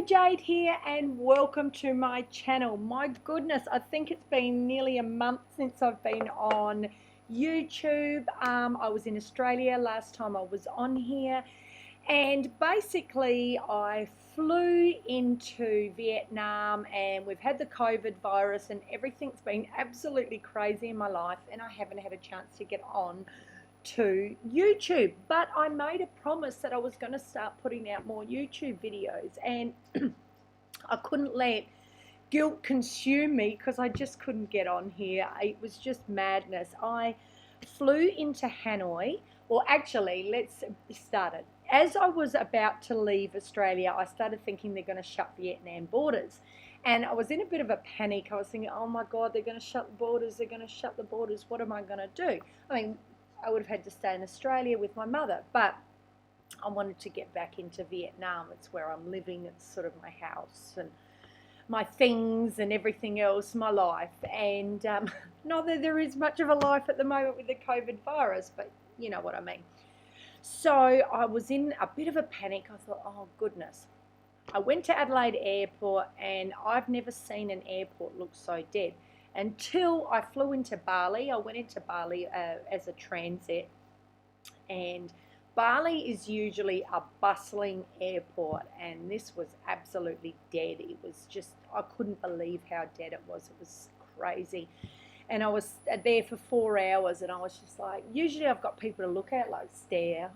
Jade here and welcome to my channel. My goodness, I think it's been nearly a month since I've been on YouTube. I was in Australia last time I was on here, and basically I flew into Vietnam and we've had the COVID virus and everything's been absolutely crazy in my life and I haven't had a chance to get on to YouTube, but I made a promise that I was going to start putting out more YouTube videos, and I couldn't let guilt consume me because I just couldn't get on here. It was just madness. I flew into Hanoi, or actually, let's start it. As I was about to leave Australia, I started thinking they're going to shut Vietnam borders. And I was in a bit of a panic. I was thinking, oh my God, they're going to shut the borders. They're going to shut the borders. What am I going to do? I mean, I would have had to stay in Australia with my mother, but I wanted to get back into Vietnam. It's where I'm living. It's sort of my house and my things and everything else, my life. And not that there is much of a life at the moment with the COVID virus, but you know what I mean. So I was in a bit of a panic. I thought, oh goodness. I went to Adelaide Airport and I've never seen an airport look so dead. Until I flew into Bali. I went into Bali as a transit, and Bali is usually a bustling airport, and this was absolutely dead. It was just, I couldn't believe how dead it was. It was crazy. And I was there for 4 hours, and I was just like, usually I've got people to look at, like stare.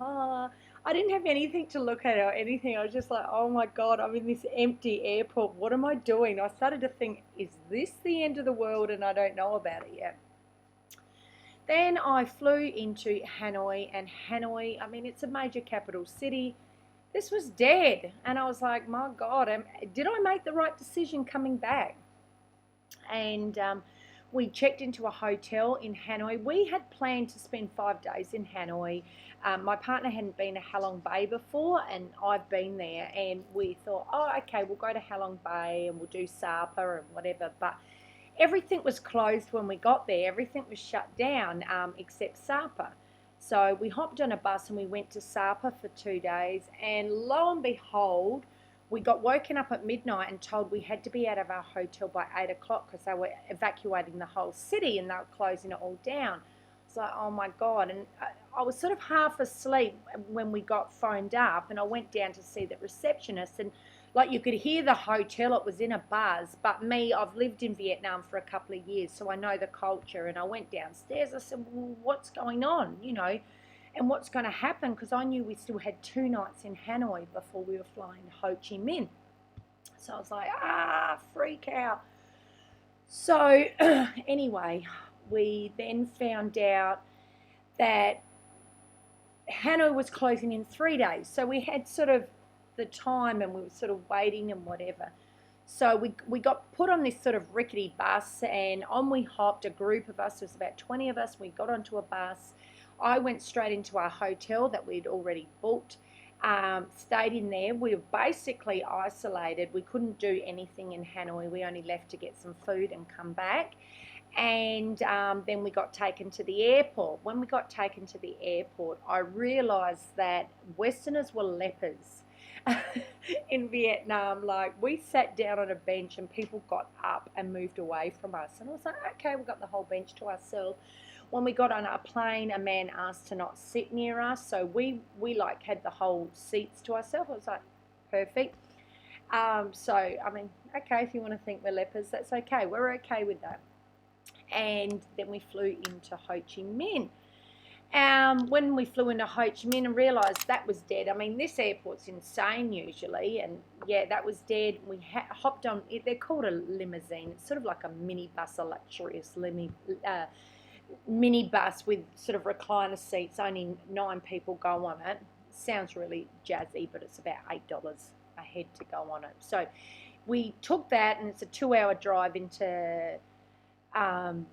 I didn't have anything to look at or anything. I was just like, oh my God, I'm in this empty airport. What am I doing? I started to think, is this the end of the world and I don't know about it yet? Then I flew into Hanoi, and Hanoi, I mean, it's a major capital city. This was dead. And I was like, my God, did I make the right decision coming back? And we checked into a hotel in Hanoi. We had planned to spend 5 days in Hanoi. My partner hadn't been to Halong Bay before, and I've been there, and we thought, oh, okay, we'll go to Halong Bay and we'll do Sapa and whatever, but everything was closed when we got there. Everything was shut down except Sapa. So we hopped on a bus and we went to Sapa for 2 days, and lo and behold, we got woken up at midnight and told we had to be out of our hotel by 8 o'clock because they were evacuating the whole city and they were closing it all down. It's like, oh my God. And I was sort of half asleep when we got phoned up, and I went down to see the receptionist, and like you could hear the hotel, it was in a buzz. But me, I've lived in Vietnam for a couple of years, so I know the culture. And I went downstairs. I said, well, what's going on, you know, and what's going to happen? Because I knew we still had 2 nights in Hanoi before we were flying to Ho Chi Minh. So I was like, freak out. So anyway, we then found out that Hanoi was closing in 3 days. So we had sort of the time, and we were sort of waiting and whatever. So we got put on this sort of rickety bus, and on we hopped, a group of us. There was about 20 of us. We got onto a bus. I went straight into our hotel that we'd already booked, stayed in there. We were basically isolated. We couldn't do anything in Hanoi. We only left to get some food and come back. And then we got taken to the airport. When we got taken to the airport, I realised that Westerners were lepers in Vietnam. Like, we sat down on a bench and people got up and moved away from us. And I was like, okay, we've got the whole bench to ourselves. When we got on a plane, a man asked to not sit near us, so we like had the whole seats to ourselves. I was like, perfect. So I mean, okay, if you want to think we're lepers, that's okay. We're okay with that. And then we flew into Ho Chi Minh. When we flew into Ho Chi Minh and realised that was dead. I mean, this airport's insane usually, and yeah, that was dead. We hopped on. They're called a limousine. It's sort of like a mini bus, a luxurious mini bus with sort of recliner seats. Only 9 people go on it. Sounds really jazzy, but it's about $8 a head to go on it. So we took that, and it's a 2-hour drive into Vung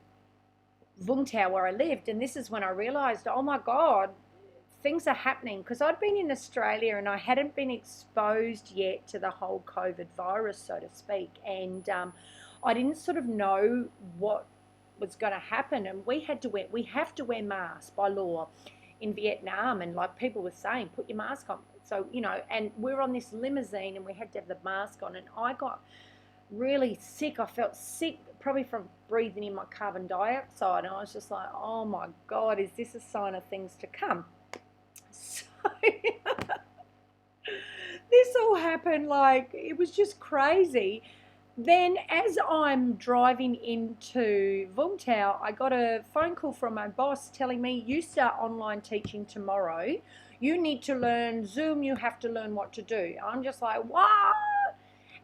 Tau, where I lived. And this is when I realised, oh my God, things are happening, because I'd been in Australia and I hadn't been exposed yet to the whole COVID virus, so to speak, and I didn't sort of know what was going to happen. And we have to wear masks by law in Vietnam, and like people were saying, put your mask on. It's So, and we're on this limousine and we had to have the mask on, and I got really sick. I felt sick probably from breathing in my carbon dioxide, and I was just like, oh my God, is this a sign of things to come? So this all happened, like, it was just crazy. Then as I'm driving into Vungtau, I got a phone call from my boss telling me, you start online teaching tomorrow. You need to learn Zoom. You have to learn what to do. I'm just like, what?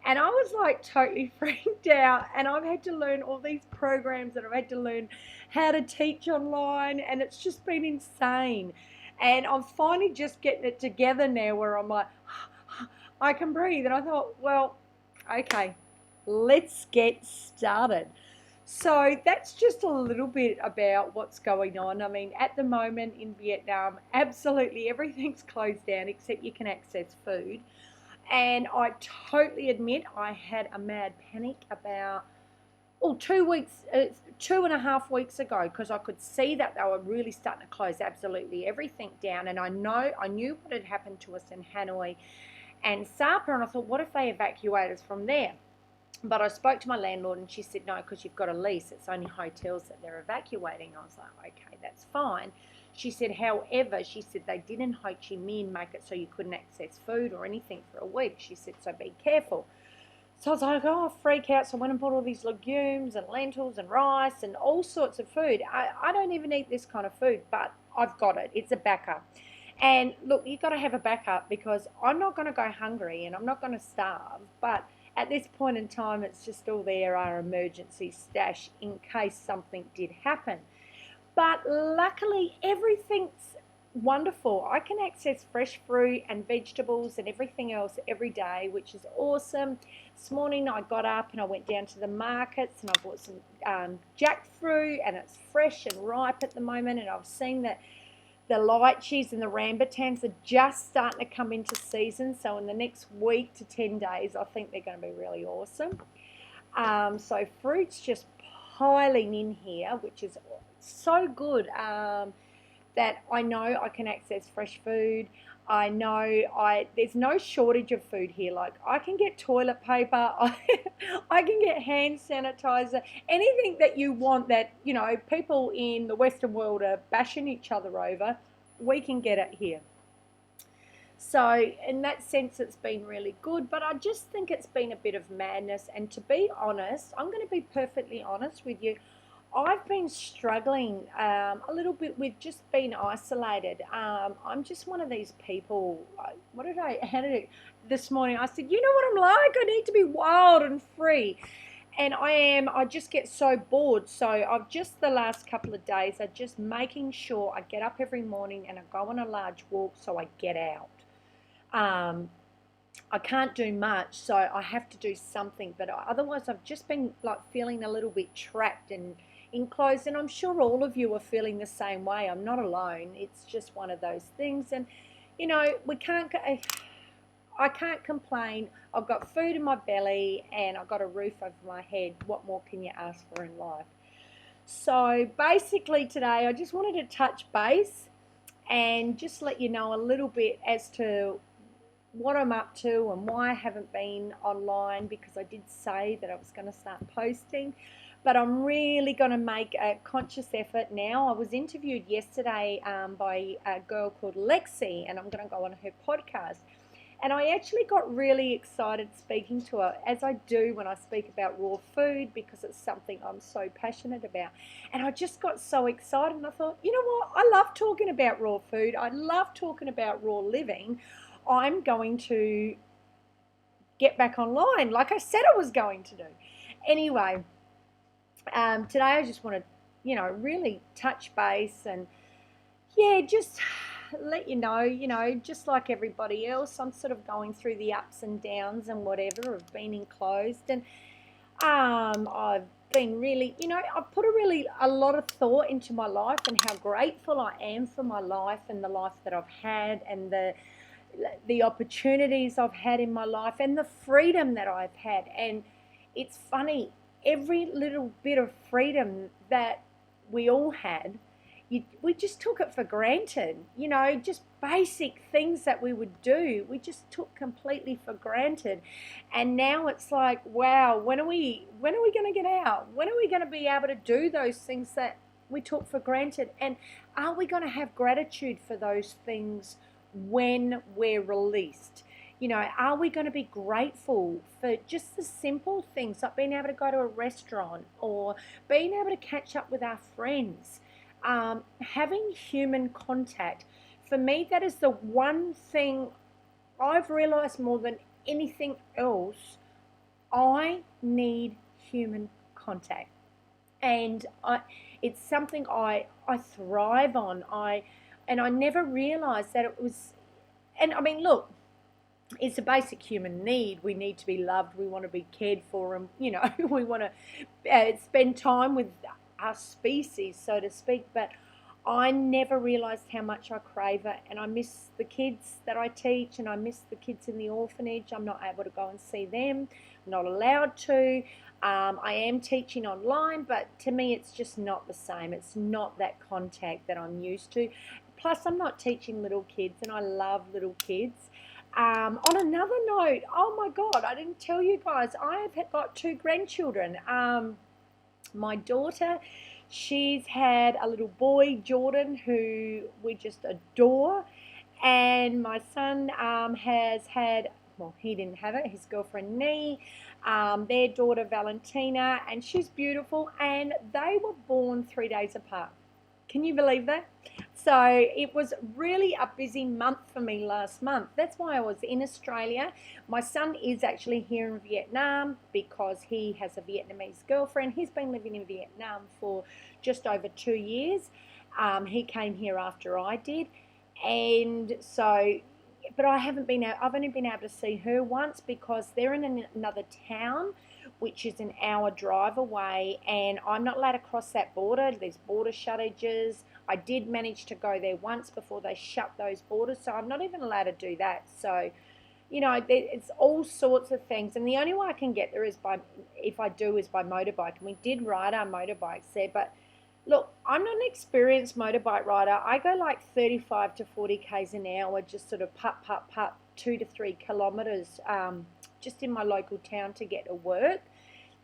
And I was like totally freaked out. And I've had to learn all these programs, and I've had to learn how to teach online. And it's just been insane. And I'm finally just getting it together now where I'm like, I can breathe. And I thought, well, okay, let's get started. So that's just a little bit about what's going on. I mean, at the moment in Vietnam, absolutely everything's closed down except you can access food. And I totally admit I had a mad panic about 2.5 weeks ago, because I could see that they were really starting to close absolutely everything down. And I knew what had happened to us in Hanoi and Sapa, and I thought, what if they evacuate us from there? But I spoke to my landlord and she said, no, because you've got a lease. It's only hotels that they're evacuating. I was like, okay, that's fine. She said, however, she said they did in Ho Chi Minh make it so you couldn't access food or anything for a week. She said, so be careful. So I was like, oh, freak out. So I went and bought all these legumes and lentils and rice and all sorts of food. I don't even eat this kind of food, but I've got it. It's a backup. And look, you've got to have a backup, because I'm not going to go hungry and I'm not going to starve. But at this point in time, it's just all there, our emergency stash in case something did happen. But luckily, everything's wonderful. I can access fresh fruit and vegetables and everything else every day, which is awesome. This morning I got up and I went down to the markets and I bought some jackfruit, and it's fresh and ripe at the moment. And I've seen that the lychees and the rambutans are just starting to come into season. So in the next week to 10 days, I think they're going to be really awesome. So fruit's just piling in here, which is so good, that I know I can access fresh food. I know there's no shortage of food here. Like, I can get toilet paper, I can get hand sanitizer, anything that you want that, people in the Western world are bashing each other over, we can get it here. So in that sense, it's been really good, but I just think it's been a bit of madness. And to be honest, I'm going to be perfectly honest with you, I've been struggling a little bit with just being isolated. I'm just one of these people. This morning? I said, you know what I'm like? I need to be wild and free. And I am. I just get so bored. So I've just, the last couple of days, I'm just making sure I get up every morning and I go on a large walk so I get out. I can't do much, so I have to do something. But otherwise, I've just been like feeling a little bit trapped and enclosed, and I'm sure all of you are feeling the same way. I'm not alone. It's just one of those things, and I can't complain. I've got food in my belly and I've got a roof over my head. What more can you ask for in life? So basically today I just wanted to touch base and just let you know a little bit as to what I'm up to and why I haven't been online, because I did say that I was going to start posting. But I'm really going to make a conscious effort now. I was interviewed yesterday by a girl called Lexi, and I'm going to go on her podcast. And I actually got really excited speaking to her, as I do when I speak about raw food, because it's something I'm so passionate about. And I just got so excited, and I thought, you know what? I love talking about raw food. I love talking about raw living. I'm going to get back online like I said I was going to do. Anyway, today I just want to, really touch base and, just let you know, just like everybody else, I'm sort of going through the ups and downs and whatever of being enclosed. And I've been really, I've put a lot of thought into my life and how grateful I am for my life and the life that I've had, and the opportunities I've had in my life and the freedom that I've had. And it's funny, every little bit of freedom that we all had we just took it for granted, just basic things that we would do. We just took completely for granted. And now it's like, wow, when are we going to get out? When are we going to be able to do those things that we took for granted? And are we going to have gratitude for those things when we're released? Are we going to be grateful for just the simple things like being able to go to a restaurant or being able to catch up with our friends? Having human contact, for me, that is the one thing I've realized more than anything else. I need human contact, and it's something I thrive on. I never realized that it was, and I mean, look, it's a basic human need. We need to be loved. We want to be cared for, and we want to spend time with our species, so to speak. But I never realized how much I crave it, and I miss the kids that I teach, and I miss the kids in the orphanage. I'm not able to go and see them. I'm not allowed to. I am teaching online, but to me it's just not the same. It's not that contact that I'm used to. Plus, I'm not teaching little kids, and I love little kids. On another note, oh my God, I didn't tell you guys, I have got 2 grandchildren. My daughter, she's had a little boy, Jordan, who we just adore. And my son has had, well, he didn't have it, his girlfriend, Nee, their daughter, Valentina, and she's beautiful. And they were born 3 days apart. Can you believe that? So it was really a busy month for me last month. That's why I was in Australia. My son is actually here in Vietnam because he has a Vietnamese girlfriend. He's been living in Vietnam for just over 2 years. He came here after I did. And so, but I've only been able to see her once because they're in another town, which is an hour drive away, and I'm not allowed to cross that border. There's border shortages. I did manage to go there once before they shut those borders, so I'm not even allowed to do that. So, it's all sorts of things, and the only way I can get there is by motorbike, and we did ride our motorbikes there. But look, I'm not an experienced motorbike rider. I go like 35 to 40 k's an hour, just sort of putt, 2 to 3 kilometers, just in my local town to get to work.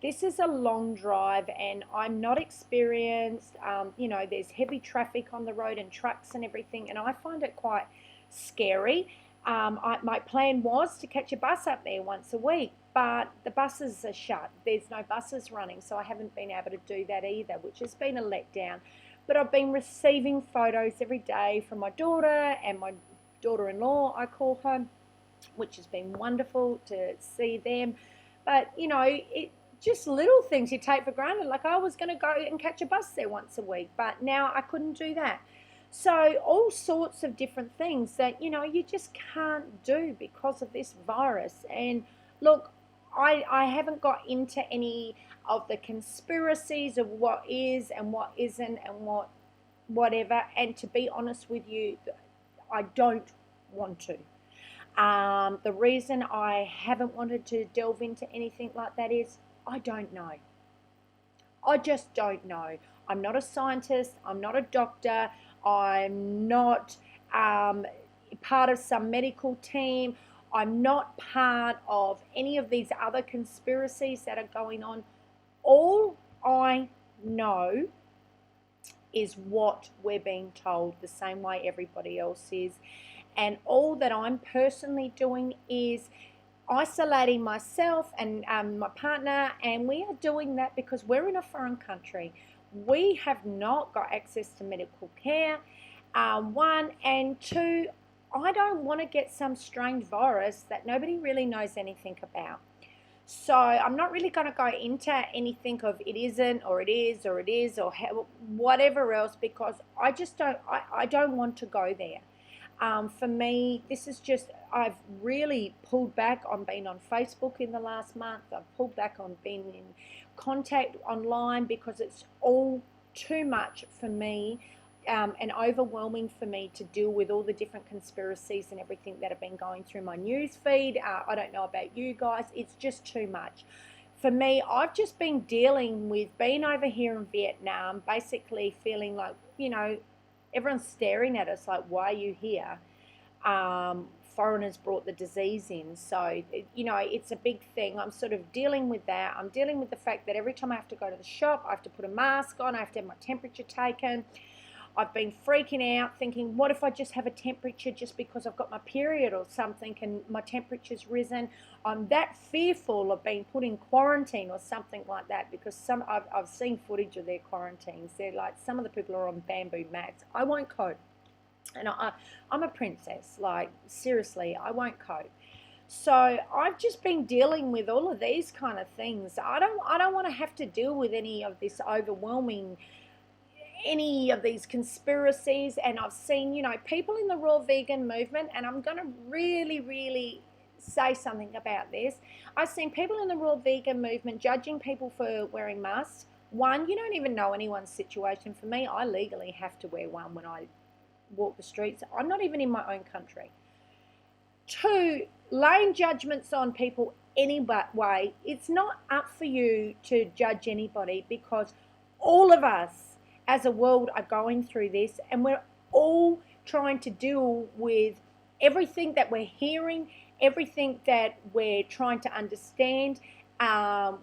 This is a long drive, and I'm not experienced. There's heavy traffic on the road and trucks and everything, and I find it quite scary. My plan was to catch a bus up there once a week, but the buses are shut. There's no buses running, so I haven't been able to do that either, which has been a letdown. But I've been receiving photos every day from my daughter and my daughter-in-law, I call her, which has been wonderful to see them. But, it just little things you take for granted. Like I was going to go and catch a bus there once a week, but now I couldn't do that. So all sorts of different things that, you just can't do because of this virus. And look, I haven't got into any of the conspiracies of what is and what isn't and whatever. And to be honest with you, I don't want to. The reason I haven't wanted to delve into anything like that is I don't know. I just don't know. I'm not a scientist. I'm not a doctor. I'm not part of some medical team. I'm not part of any of these other conspiracies that are going on. All I know is what we're being told, the same way everybody else is. And all that I'm personally doing is isolating myself and my partner, and we are doing that because we're in a foreign country. We have not got access to medical care, 1, and 2, I don't want to get some strange virus that nobody really knows anything about. So I'm not really going to go into anything of it isn't or it is or it is or whatever else, because I just don't want to go there. For me, this is just, I've really pulled back on being on Facebook in the last month. I've pulled back on being in contact online because it's all too much for me and overwhelming for me to deal with all the different conspiracies and everything that have been going through my news feed. I don't know about you guys. It's just too much. For me, I've just been dealing with being over here in Vietnam, basically feeling like, everyone's staring at us like, why are you here? Foreigners brought the disease in. So, it's a big thing. I'm sort of dealing with that. I'm dealing with the fact that every time I have to go to the shop, I have to put a mask on, I have to have my temperature taken. I've been freaking out thinking, what if I just have a temperature just because I've got my period or something and my temperature's risen? I'm that fearful of being put in quarantine or something like that, because I've seen footage of their quarantines. They're like, some of the people are on bamboo mats. I won't cope. And I'm a princess. Like, seriously, I won't cope. So I've just been dealing with all of these kind of things. I don't want to have to deal with any of this overwhelming, any of these conspiracies. And I've seen, people in the raw vegan movement, and I'm going to really, really say something about this. I've seen people in the raw vegan movement judging people for wearing masks. One, you don't even know anyone's situation. For me, I legally have to wear one when I walk the streets. I'm not even in my own country. Two, laying judgments on people any way. It's not up for you to judge anybody, because all of us as a world are going through this, and we're all trying to deal with everything that we're hearing, everything that we're trying to understand.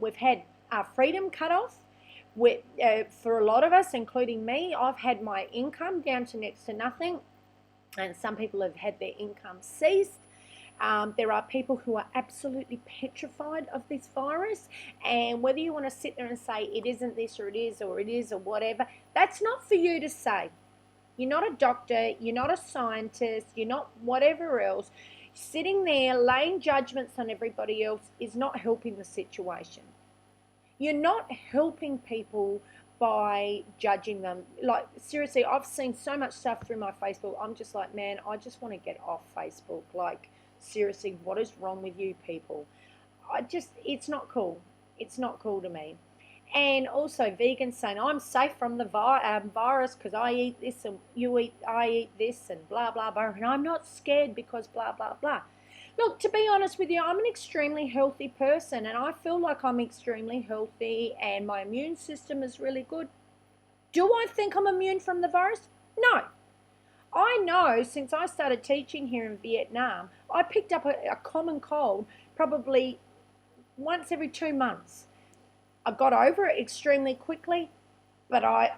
We've had our freedom cut off. For a lot of us, including me, I've had my income down to next to nothing, and some people have had their income ceased. There are people who are absolutely petrified of this virus, and whether you want to sit there and say it isn't this or it is or whatever, that's not for you to say. You're not a doctor, you're not a scientist, you're not whatever else. Sitting there laying judgments on everybody else is not helping the situation. You're not helping people by judging them. Like, seriously, I've seen so much stuff through my Facebook. I'm just like, man, I just want to get off Facebook. Like, seriously, what is wrong with you people? It's not cool. It's not cool to me. And also vegans saying, I'm safe from the virus because I eat this and I eat this and blah, blah, blah. And I'm not scared because blah, blah, blah. Look, to be honest with you, I'm an extremely healthy person, and I feel like I'm extremely healthy and my immune system is really good. Do I think I'm immune from the virus? No. I know since I started teaching here in Vietnam, I picked up a common cold probably once every 2 months. I got over it extremely quickly, but I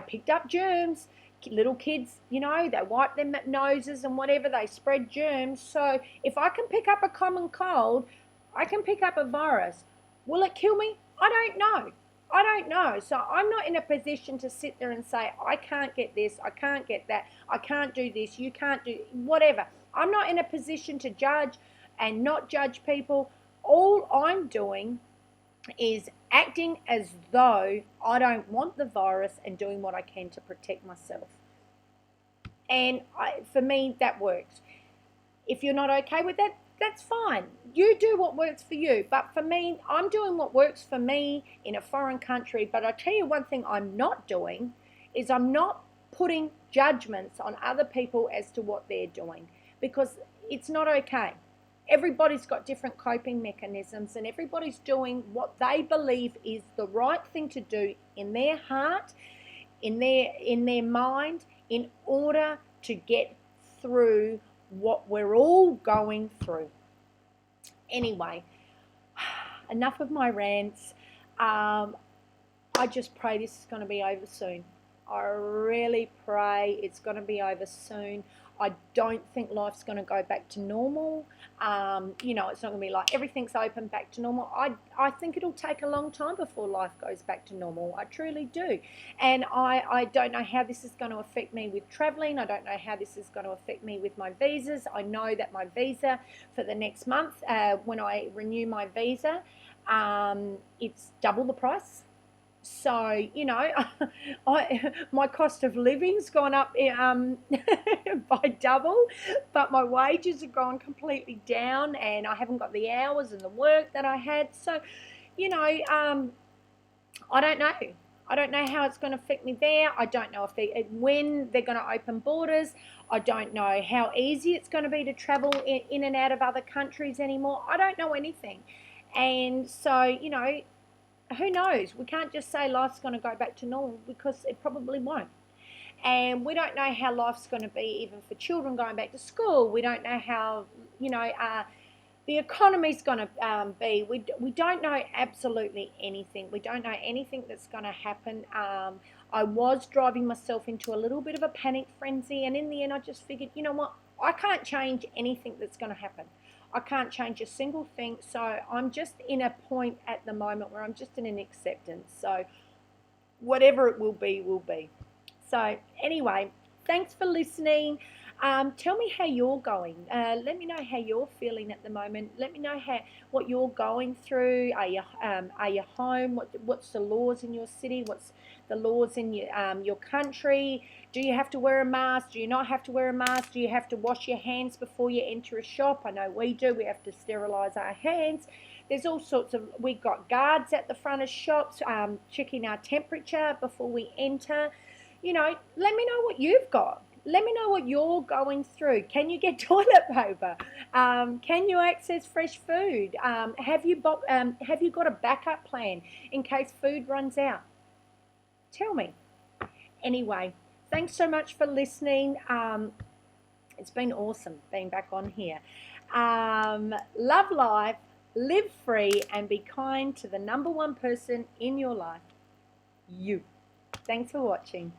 picked up germs. Little kids, they wipe their noses and whatever, they spread germs. So if I can pick up a common cold, I can pick up a virus. Will it kill me? I don't know. So I'm not in a position to sit there and say, I can't get this, I can't get that, I can't do this, you can't do whatever. I'm not in a position to judge and not judge people. All I'm doing is acting as though I don't want the virus and doing what I can to protect myself. And for me, that works. If you're not okay with that, that's fine. You do what works for you. But for me, I'm doing what works for me in a foreign country. But I tell you one thing I'm not doing is I'm not putting judgments on other people as to what they're doing, because it's not okay. Everybody's got different coping mechanisms, and everybody's doing what they believe is the right thing to do in their heart, in their mind, in order to get through what we're all going through. Anyway, enough of my rants. I just pray this is going to be over soon. I really pray it's going to be over soon. I don't think life's going to go back to normal. It's not going to be like everything's open back to normal. I think it'll take a long time before life goes back to normal. I truly do. And I don't know how this is going to affect me with traveling. I don't know how this is going to affect me with my visas. I know that my visa for the next month, when I renew my visa, it's double the price. So, my cost of living's gone up by double, but my wages have gone completely down, and I haven't got the hours and the work that I had. So, I don't know. I don't know how it's going to affect me there. I don't know when they're going to open borders. I don't know how easy it's going to be to travel in and out of other countries anymore. I don't know anything. And so, who knows? We can't just say life's going to go back to normal, because it probably won't. And we don't know how life's going to be even for children going back to school. We don't know how, the economy's going to be. We don't know absolutely anything. We don't know anything that's going to happen. I was driving myself into a little bit of a panic frenzy, and in the end I just figured, you know what, I can't change anything that's going to happen. I can't change a single thing, so I'm just in a point at the moment where I'm just in an acceptance. So whatever it will be, will be. So anyway, thanks for listening. Tell me how you're going. Let me know how you're feeling at the moment. Let me know what you're going through. Are you home? What's the laws in your city? What's the laws in your country? Do you have to wear a mask? Do you not have to wear a mask? Do you have to wash your hands before you enter a shop? I know we do. We have to sterilise our hands. There's all sorts of, we've got guards at the front of shops checking our temperature before we enter. Let me know what you've got. Let me know what you're going through. Can you get toilet paper? Can you access fresh food? Have you got a backup plan in case food runs out? Tell me. Anyway, thanks so much for listening. It's been awesome being back on here. Love life, live free, and be kind to the number one person in your life, you. Thanks for watching.